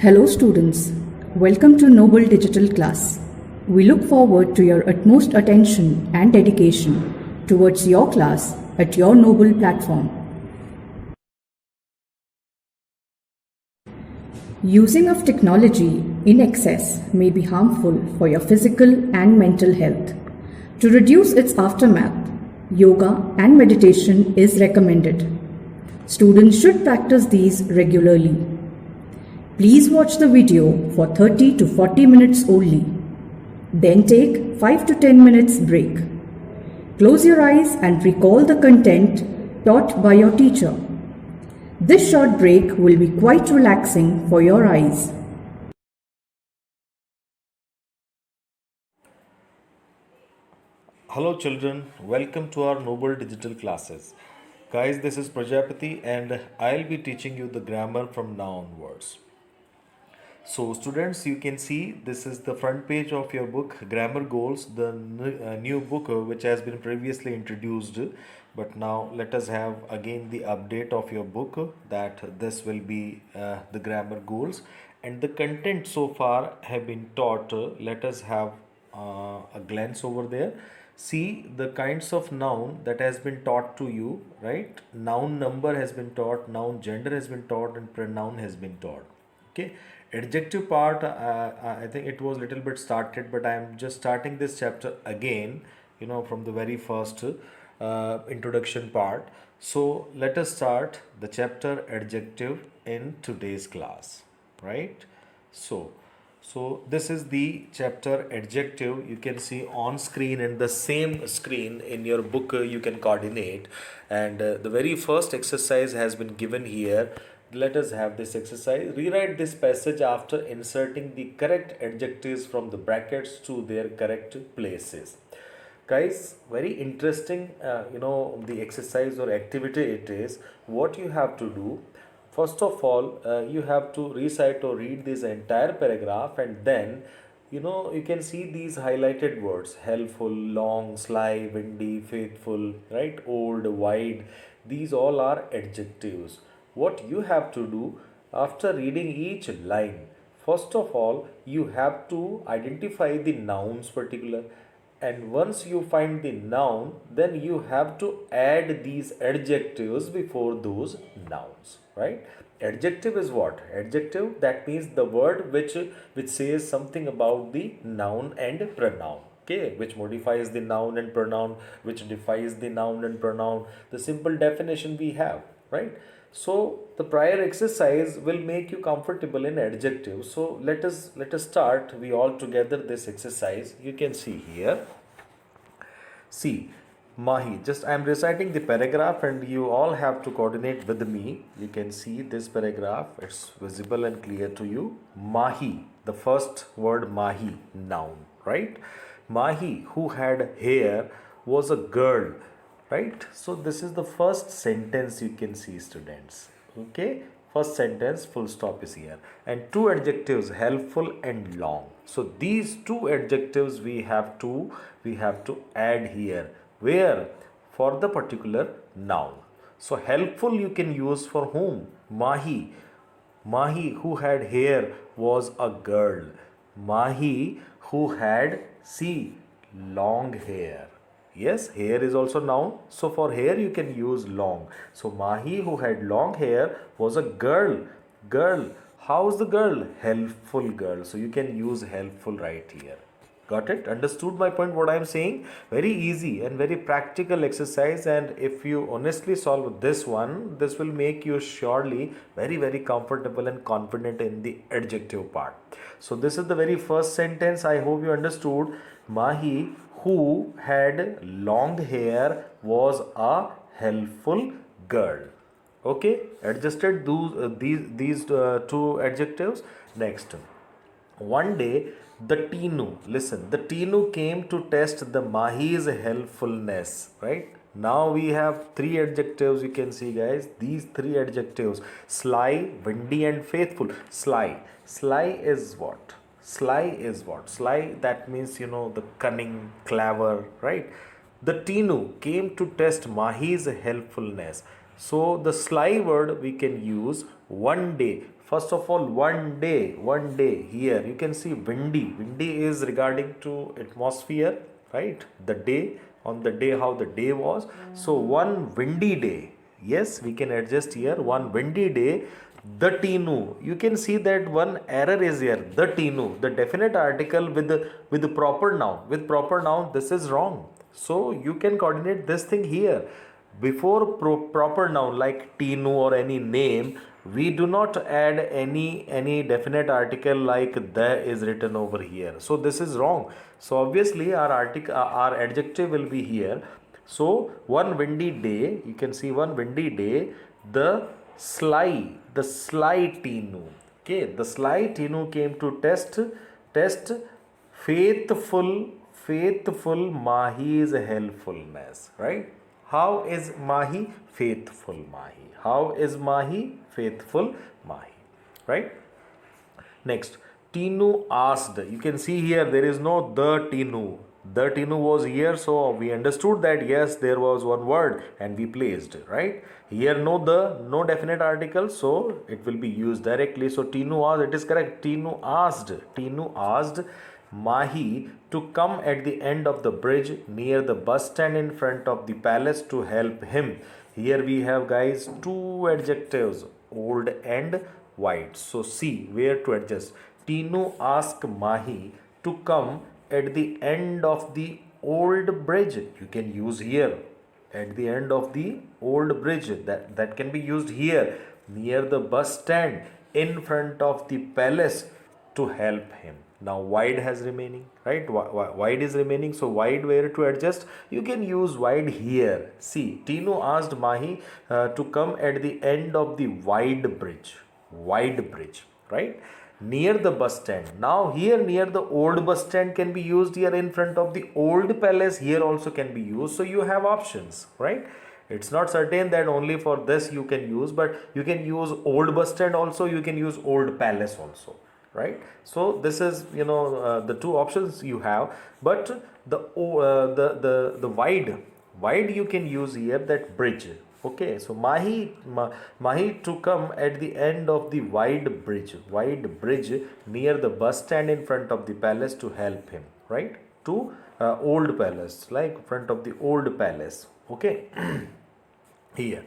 Hello students, welcome to Noble Digital class. We look forward to your utmost attention and dedication towards your class at your Noble platform. Using of technology in excess may be harmful for your physical and mental health. To reduce its aftermath, yoga and meditation is recommended. Students should practice these regularly. Please watch the video for 30 to 40 minutes only. Then take 5 to 10 minutes break. Close your eyes and recall the content taught by your teacher. This short break will be quite relaxing for your eyes. Hello children, welcome to our Noble Digital classes. Guys, this is Prajapati and I'll be teaching you the grammar from now onwards. So students, you can see this is the front page of your book Grammar Goals, the new book which has been previously introduced, but now let us have again the update of your book that this will be the grammar goals, and the content so far have been taught. Let us have a glance over there. See the kinds of noun that has been taught to you, right? Noun number has been taught, noun gender has been taught, and pronoun has been taught. Okay, adjective part, I think it was little bit started, but I am just starting this chapter again, from the very first introduction part. So let us start the chapter adjective in today's class, right? So this is the chapter adjective. You can see on screen, and the same screen in your book you can coordinate. And the very first exercise has been given here. Let us have this exercise. Rewrite this passage after inserting the correct adjectives from the brackets to their correct places. Guys, very interesting, the exercise or activity it is. What you have to do, first of all, you have to recite or read this entire paragraph, and then you can see these highlighted words: helpful, long, sly, windy, faithful, right, old, wide. These all are adjectives. What you have to do after reading each line, first of all, you have to identify the nouns particular, and once you find the noun, then you have to add these adjectives before those nouns, right? Adjective is what? Adjective, that means the word which says something about the noun and pronoun. Okay, which modifies the noun and pronoun, which defies the noun and pronoun. The simple definition we have, right? So the prior exercise will make you comfortable in adjective. So let us start we all together this exercise. You can see here. See, Mahi, just I am reciting the paragraph and you all have to coordinate with me. You can see this paragraph, it's visible and clear to you. Mahi, the first word Mahi, noun, right? Mahi, who had hair, was a girl, right? So this is the first sentence. You can see, students, okay? First sentence, full stop is here, and two adjectives, helpful and long. So these two adjectives we have to add here. Where? For the particular noun. So helpful you can use for whom? Mahi. Mahi, who had hair, was a girl. Mahi, who had, see, long hair. Yes, hair is also noun. So for hair you can use long. So Mahi, who had long hair, was a girl. Girl. How's the girl? Helpful girl. So you can use helpful right here. Got it? Understood my point, what I am saying? Very easy and very practical exercise, and if you honestly solve this one, this will make you surely very, very comfortable and confident in the adjective part. So this is the very first sentence. I hope you understood. Mahi, who had long hair, was a helpful girl. Okay, adjusted these two adjectives. Next, one day the Tinu came to test the Mahi's helpfulness, right? Now we have three adjectives. You can see, guys, these three adjectives: sly, windy, and faithful. Sly is what? Sly, that means, the cunning, clever, right? The Tinu came to test Mahi's helpfulness. So the sly word we can use one day First of all, one day here you can see windy. Windy is regarding to atmosphere, right? The day, on the day, how the day was. So one windy day. Yes, we can adjust here. One windy day, the Tinu. You can see that one error is here. The Tinu, the definite article with the proper noun. With proper noun, this is wrong. So you can coordinate this thing here. Before proper noun like Tinu or any name, we do not add any definite article like the is written over here. So this is wrong. So obviously our article, our adjective will be here. So one windy day, you can see one windy day, the sly Tinu. Okay, the sly Tinu came to test faithful Mahi's helpfulness, right? How is Mahi? Faithful Mahi. How is Mahi? Faithful Mahi, right? Next, Tinu asked. You can see here there is no the Tinu. The Tinu was here, so we understood that yes, there was one word and we placed, right? Here no definite article, so it will be used directly. So Tinu asked, it is correct. Tinu asked Mahi to come at the end of the bridge near the bus stand in front of the palace to help him. Here we have, guys, two adjectives, old and white. So see where to adjust. Tinu asked Mahi to come at the end of the old bridge. You can use here at the end of the old bridge. That can be used here near the bus stand in front of the palace to help him. Now wide has remaining, right? Wide is remaining, so wide where to adjust? You can use wide here. See, Tinu asked Mahi to come at the end of the wide bridge, right? Near the bus stand. Now here near the old bus stand can be used here in front of the old palace. Here also can be used. So you have options, right? It's not certain that only for this you can use, but you can use old bus stand also. You can use old palace also, right? So this is the two options you have. But the wide you can use here, that bridge. Okay, so Mahi to come at the end of the wide bridge near the bus stand in front of the palace to help him, right? To old palace, like front of the old palace. Okay. Here,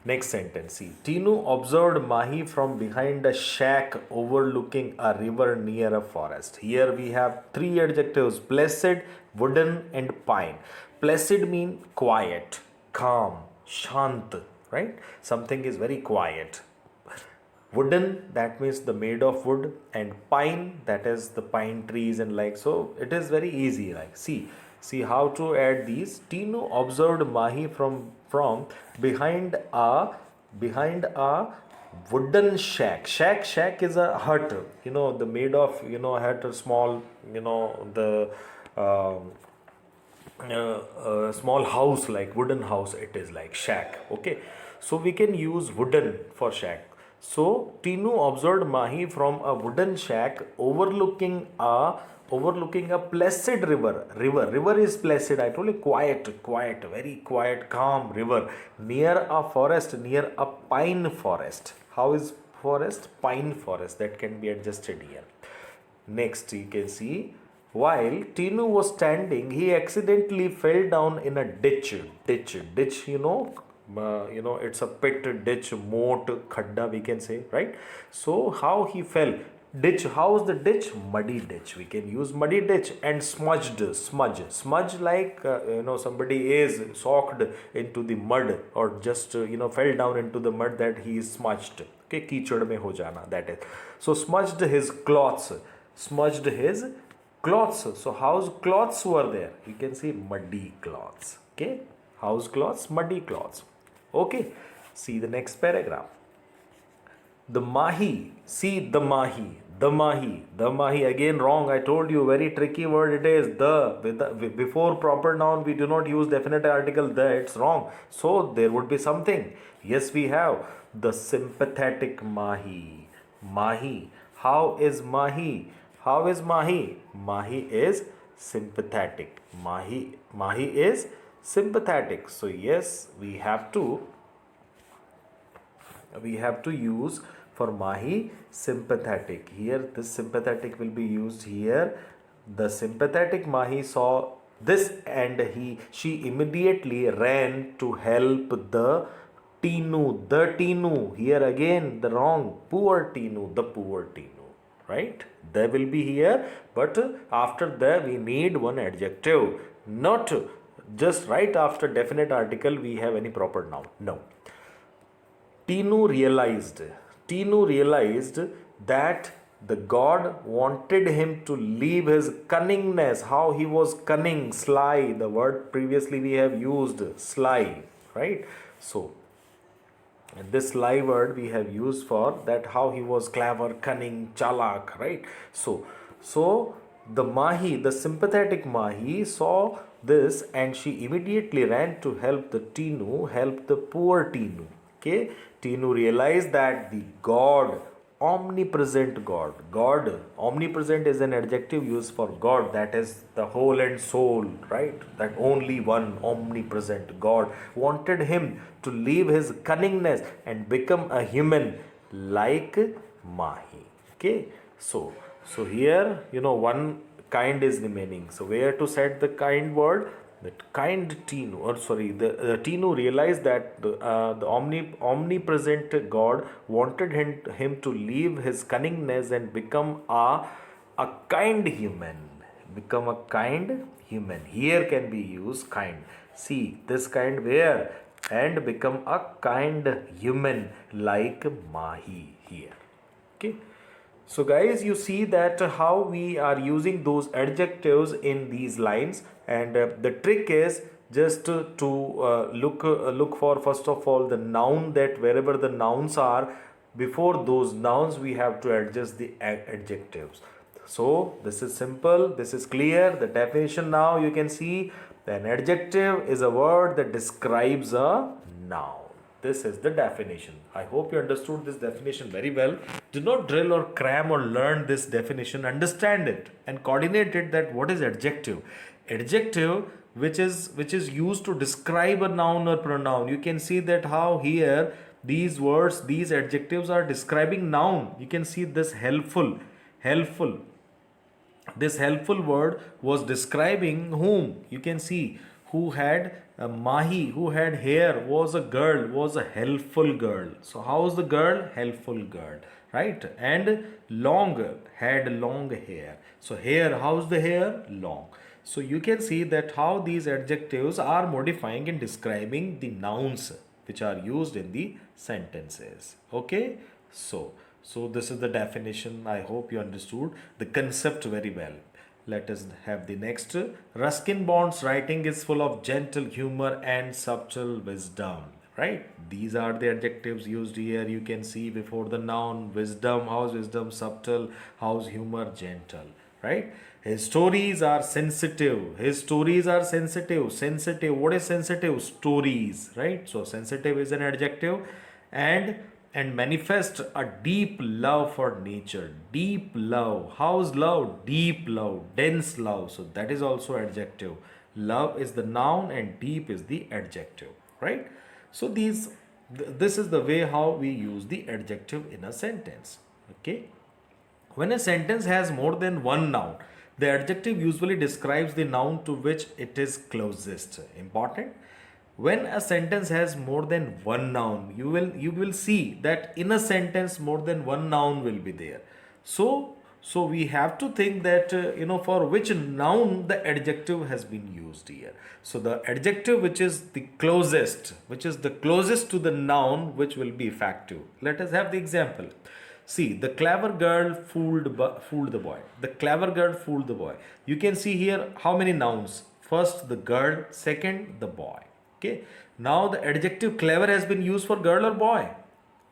next sentence. See, Tinu observed Mahi from behind a shack overlooking a river near a forest. Here we have three adjectives: placid, wooden, and pine. Placid mean quiet, calm, shant, right? Something is very quiet. Wooden, that means the made of wood, and pine, that is the pine trees and like. So it is very easy. Like see how to add these. Tinu observed Mahi from behind a wooden shack. Shack is a hut. The made of hut, a small the small house, like wooden house. It is like shack. Okay, so we can use wooden for shack. So Tinu observed Mahi from a wooden shack overlooking a placid river. River is placid. I told you, quiet, very quiet, calm river near a forest, near a pine forest. How is forest? Pine forest. That can be adjusted here. Next, you can see, while Tinu was standing, he accidentally fell down in a ditch. Ditch, it's a pit, ditch, moat, khadda, we can say, right? So how he fell? Ditch. How is the ditch? Muddy ditch. We can use muddy ditch. And smudge, like somebody is soaked into the mud, or just fell down into the mud, that he is smudged. Okay, कीचड़ में हो जाना, that is. So smudged his clothes. So how's clothes were there? You can see muddy clothes. Okay, how's clothes? Muddy clothes. Okay, see the next paragraph. The Mahi, again wrong. I told you, very tricky word it is. Before proper noun we do not use definite article the. It's wrong. So there would be something. Yes, we have the sympathetic Mahi. How is Mahi? Mahi is sympathetic. Mahi is sympathetic. So yes, we have to use For Mahi, sympathetic. Here, this sympathetic will be used here. The sympathetic Mahi saw this and she immediately ran to help the Tinu. The Tinu. Here again, the wrong. Poor Tinu. The poor Tinu. Right? There will be here, but after that we need one adjective. Not just right after definite article we have any proper noun. No. Tinu realized that the god wanted him to leave his cunningness. How he was cunning, sly. The word previously we have used, sly, right? So, this sly word we have used for that how he was clever, cunning, chalak, right? So the Mahi, the sympathetic Mahi saw this and she immediately ran to help the Tinu, help the poor Tinu. Okay, Tinu realized that the God, omnipresent God, omnipresent is an adjective used for God, that is the whole and soul, right? That only one omnipresent God wanted him to leave his cunningness and become a human like Mahi. Okay, so here one kind is remaining. So where to set the kind word? That kind Tinu, or sorry, the Tinu realized that the omnipresent God wanted him to leave his cunningness and become a kind human. Become a kind human. Here can be used kind. See this kind where, and become a kind human like Mahi here. Okay. So guys, you see that how we are using those adjectives in these lines, and the trick is just to look for first of all the noun, that wherever the nouns are, before those nouns we have to adjust the adjectives. So this is simple, this is clear. The definition now you can see, an adjective is a word that describes a noun. This is the definition. I hope you understood this definition very well. Do not drill or cram or learn this definition. Understand it and coordinate it, that what is adjective. Adjective which is used to describe a noun or pronoun. You can see that how here these words, these adjectives are describing noun. You can see this helpful. This helpful word was describing whom? You can see who had Mahi, who had hair, was a girl, was a helpful girl. So how is the girl? Helpful girl, right? And long, had long hair. So hair, how's the hair? Long. So you can see that how these adjectives are modifying and describing the nouns which are used in the sentences. Okay, so this is the definition. I hope you understood the concept very well. Let us have the next. Ruskin Bond's writing is full of gentle humor and subtle wisdom. Right? These are the adjectives used here. You can see before the noun, wisdom. How's wisdom? Subtle. How's humor? Gentle. Right? His stories are sensitive. His stories are sensitive. Sensitive. What is sensitive? Stories. Right? So sensitive is an adjective, and manifest a deep love for nature. Deep love. How's love? Deep love, dense love. So that is also adjective. Love is the noun and deep is the adjective, right? So this is the way how we use the adjective in a sentence. Okay. When a sentence has more than one noun, the adjective usually describes the noun to which it is closest. Important. When a sentence has more than one noun, you will see that in a sentence more than one noun will be there. So we have to think that for which noun the adjective has been used here. So the adjective which is the closest to the noun, which will be effective. Let us have the example. See, the clever girl fooled the boy. The clever girl fooled the boy. You can see here how many nouns. First the girl, second the boy. Okay. Now the adjective clever has been used for girl or boy.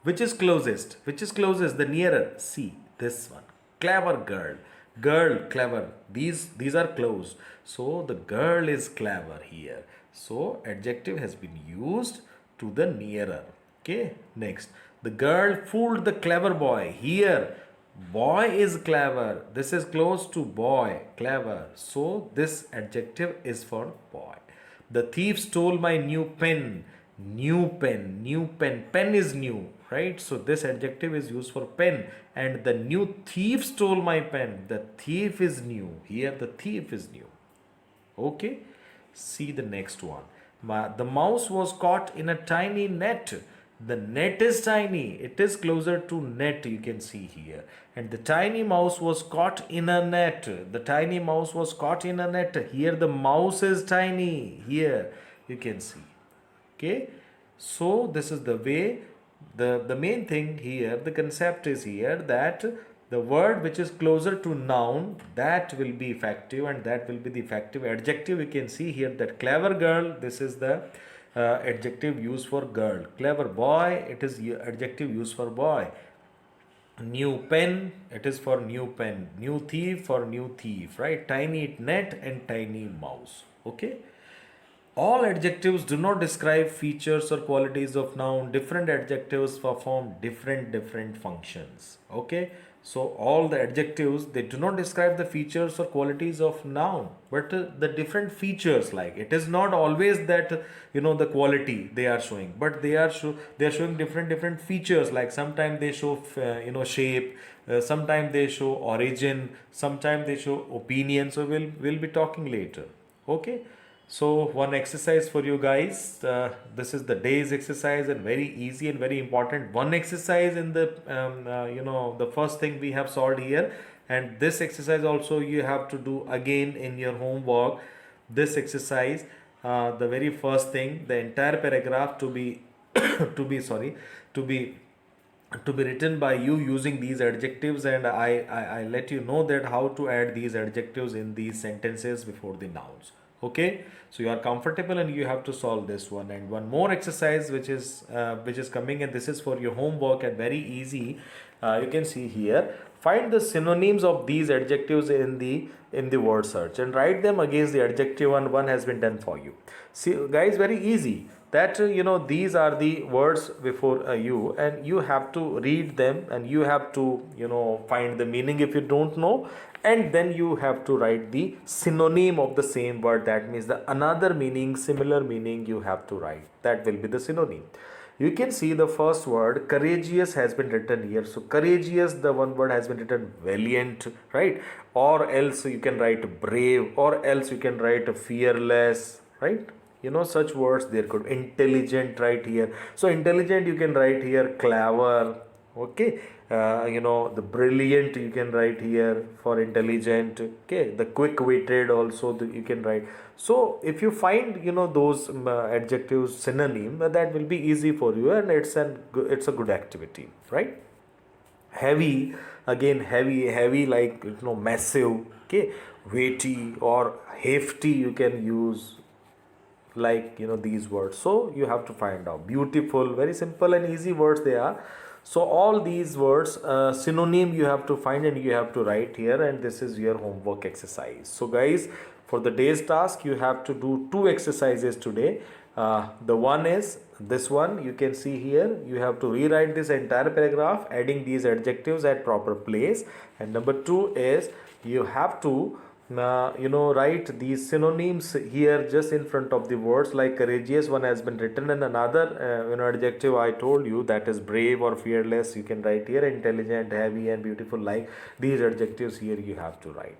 Which is closest? Which is closest? The nearer. See this one. Clever girl. Girl, clever. These are close. So the girl is clever here. So adjective has been used to the nearer. Okay. Next. The girl fooled the clever boy. Here, boy is clever. This is close to boy. Clever. So this adjective is for boy. The thief stole my new pen. New pen, pen is new, right? So this adjective is used for pen. And the new thief stole my pen. The thief is new. Here the thief is new. Okay, see the next one. The mouse was caught in a tiny net. The net is tiny. It is closer to net, you can see here. And the tiny mouse was caught in a net. The tiny mouse was caught in a net. Here the mouse is tiny. Here you can see. Okay, so this is the way, the main thing here, the concept is here that the word which is closer to noun, that will be effective, and that will be the effective adjective. You can see here that clever girl, this is the adjective used for girl. Clever boy, it is adjective used for boy. New pen, it is for new pen. New thief for new thief, right? Tiny net and tiny mouse. Okay, all adjectives do not describe features or qualities of noun. Different adjectives perform different functions. Okay, so all the adjectives, they do not describe the features or qualities of noun, but the different features. Like, it is not always that the quality they are showing, but they are showing different features. Like, sometimes they show shape, sometimes they show origin, sometimes they show opinion. So we'll be talking later. Okay, so one exercise for you guys. This is the day's exercise, and very easy and very important. One exercise in the the first thing we have solved here, and this exercise also you have to do again in your homework. This exercise, the very first thing, the entire paragraph to be to be written by you using these adjectives, and I let you know that how to add these adjectives in these sentences before the nouns. Okay, so you are comfortable and you have to solve this one. And one more exercise which is coming, and this is for your homework and very easy. You can see here, find the synonyms of these adjectives in the word search and write them against the adjective, and one has been done for you. See guys, very easy, that these are the words before you, and you have to read them, and you have to find the meaning if you don't know, and then you have to write the synonym of the same word. That means the another meaning, similar meaning, you have to write. That will be the synonym. You can see the first word courageous has been written here. So courageous, the one word has been written valiant, right? Or else you can write brave, or else you can write fearless, right? Such words there could. Intelligent, right here. So intelligent you can write here clever. Okay, the brilliant you can write here for intelligent. Okay, the quick-witted also you can write. So if you find those adjectives synonym, that will be easy for you, and it's a good activity, right? Heavy, again heavy like massive. Okay, weighty or hefty you can use, like these words. So you have to find out. Beautiful, very simple and easy words they are. So all these words, synonym you have to find and you have to write here, and this is your homework exercise. So guys, for the day's task, you have to do two exercises today. The one is this one, you can see here, you have to rewrite this entire paragraph adding these adjectives at proper place. And number two is you have to write these synonyms here just in front of the words. Like courageous, one has been written, and another adjective I told you, that is brave or fearless, you can write here. Intelligent, heavy and beautiful, like these adjectives here you have to write.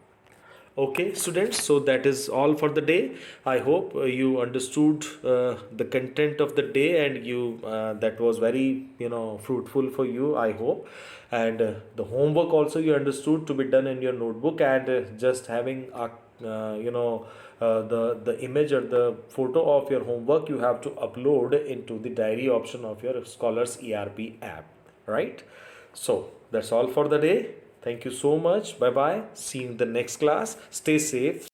Okay students, so that is all for the day. I hope you understood the content of the day, and you that was very fruitful for you, I hope. And the homework also you understood to be done in your notebook, and just having a the image or the photo of your homework you have to upload into the diary option of your Scholars ERP app, right? So that's all for the day. Thank you so much. Bye bye. See you in the next class. Stay safe.